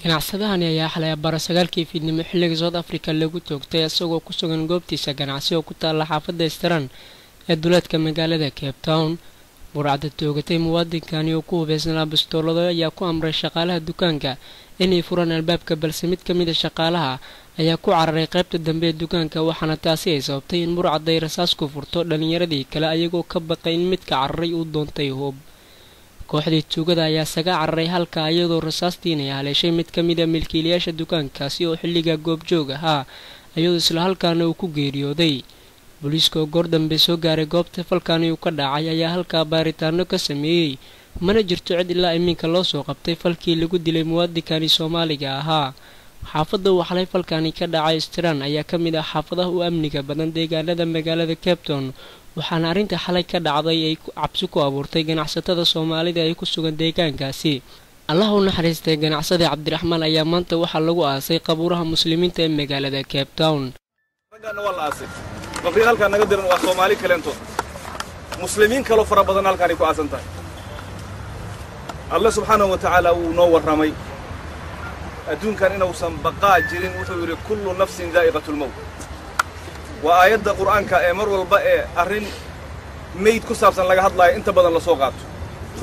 ganacsadahani ayaa xalay abbaara 9 fiidnimo xilliga South Africa lagu toogtay isagoo ku sugan goobtiisa ganacsi oo ku taala xaafadda Eastern ee duleedka magaalada Cape Town. Burcadda toogatay muwaadinkani oo ku hubeysnaa bistoolada ayaa ku amray shaqaalaha dukaanka inay furaan albaabka, balse mid ka mid ah shaqaalaha ayaa ku cararay qaybta dambe ee dukaanka, waxaana taasi ay sababtay in burcadda ay rasaas ku furto dhalinyaradii kale ayagoo ka baqay in midka cararay uu doontay hoob. kooxdii tuugada ayaa saga cararay halka iyadoo rasaastiina ay haleeshay mid ka mid ah milkiilayaasha dukaankaasi oo xilliga goobjoog ahaa iyadoo isla halkaana uu ku geeriyooday. booliiska oo goor dambe soo gaaray goobta falkaani uu ka dhacay ayaa halkaa baaritaano ka sameeyey, mana jirto cid ilaa iminka loo soo qabtay falkii lagu dilay muwaadinkani Soomaaliga ahaa. xaafadda uu xalay falkaani ka dhacay Eastern ayaa ka mid ah xaafadaha u amniga badan deegaanada magaalada Cape Town, waxaana arrinta xalay ka dhacday ay cabsi ku abuurtay ganacsatada Soomaalida ay ku sugan deegaankaasi. Allah u naxariistay ganacsade Cabdiraxmaan ayaa maanta waxaa lagu aasay qabuuraha muslimiinta ee magaalada Cape Town. قبل هالك نقدر وصومالي كلنتو مسلمين كلو فرا بدن هالك ريكو عسنتا الله سبحانه وتعالى ونور رمي أدون كان إنه سنبقى جرين وتقول كل نفس ذائقة الموت وآيات القرآن كأمر والباقي أرين ميت كسب سن لقى هذا أنت بدن لصوقات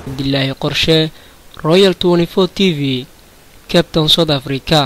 عبد الله قرشة رويال 24 TV كابتن سود أفريقيا.